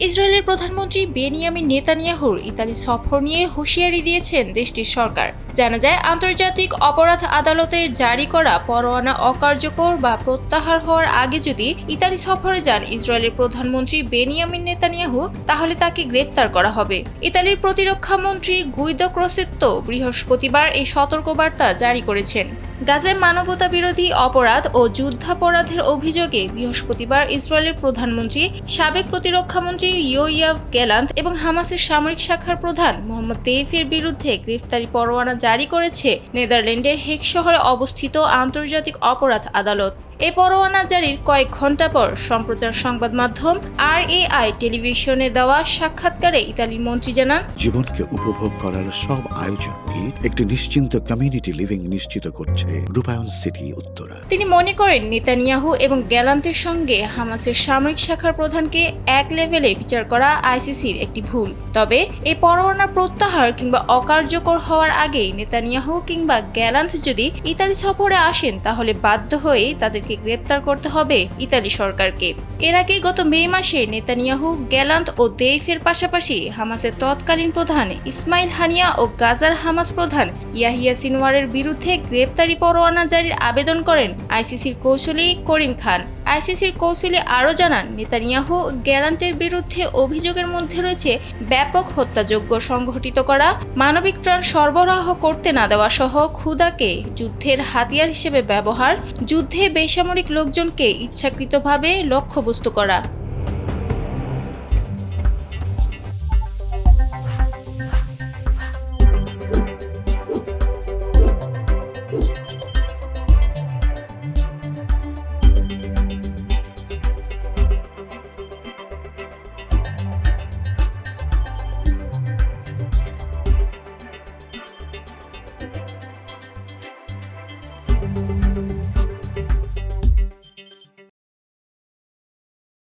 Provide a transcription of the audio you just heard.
ইসরায়েলের প্রধানমন্ত্রী বেনিয়ামিন নেতানিয়াহুর ইতালি সফর নিয়ে হুঁশিয়ারি দিয়েছেন দেশটির সরকার। জানা যায়, আন্তর্জাতিক অপরাধ আদালতের জারি করা পরোয়ানা অকার্যকর বা প্রত্যাহার হওয়ার আগে যদি ইতালি সফরে যান ইসরায়েলের প্রধানমন্ত্রী বেনিয়ামিন নেতানিয়াহু, তাহলে তাকে গ্রেপ্তার করা হবে। ইতালির প্রতিরক্ষা মন্ত্রী গুইদো ক্রোসেত্তো বৃহস্পতিবার এই সতর্কবার্তা জারি করেছেন। গাজায় মানবতা বিরোধী অপরাধ ও যুদ্ধাপরাধের অভিযোগে বৃহস্পতিবার ইসরায়েলের প্রধানমন্ত্রী, সাবেক প্রতিরক্ষামন্ত্রী ইয়োয়াভ গ্যালান্ট এবং হামাসের সামরিক শাখার প্রধান মোহাম্মদ দেইফের বিরুদ্ধে গ্রেফতারি পরোয়ানা জারি করেছে নেদারল্যান্ডের হেগ শহরে অবস্থিত আন্তর্জাতিক অপরাধ আদালত। এ পরোয়ানা জারির কয়েক ঘণ্টা পর সম্প্রচার সংবাদ মাধ্যম RAI টেলিভিশনে দেওয়া সাক্ষাৎকারে ইতালির মন্ত্রী জানান, জীবনকে উপভোগ করার সব আয়োজন নিয়ে একটি নিশ্চিন্ত কমিউনিটি লিভিং নিশ্চিত করছে রূপায়ণ সিটি উত্তরা। তিনি মনে করেন নেতানিয়াহু এবং গ্যালান্টের সঙ্গে হামাসের সামরিক শাখার প্রধানকে এক লেভেলে বিচার করা ICCর একটি ভুল। তবে এই পরোয়ানা প্রত্যাহার কিংবা অকার্যকর হওয়ার আগেই নেতানিয়াহু কিংবা গ্যালান্ট যদি ইতালি সফরে আসেন, তাহলে বাধ্য হয়েই তাদেরকে গ্রেপ্তার করতে হবে ইতালি সরকারকে। এর আগে গত মে মাসে নেতানিয়াহু, গ্যালান্ট ও দেইফের পাশাপাশি হামাসের তৎকালীন প্রধান ইসমাইল হানিয়া ও গাজার হামাস প্রধান ইয়াহিয়া সিনওয়ারের বিরুদ্ধে গ্রেপ্তারি পরোয়ানা জারির আবেদন করেন ICCর কৌঁসুলি করিম খান। ICCর কৌঁসুলি আরও জানান, নেতানিয়াহু গ্যালান্টের বিরুদ্ধে অভিযোগের মধ্যে রয়েছে ব্যাপক হত্যাযজ্ঞ সংঘটিত করা, মানবিক ত্রাণ সরবরাহ করতে না দেওয়া সহ ক্ষুধাকে যুদ্ধের হাতিয়ার হিসেবে ব্যবহার, যুদ্ধে বেসামরিক লোকজনকে ইচ্ছাকৃতভাবে লক্ষ্যবস্তু করা।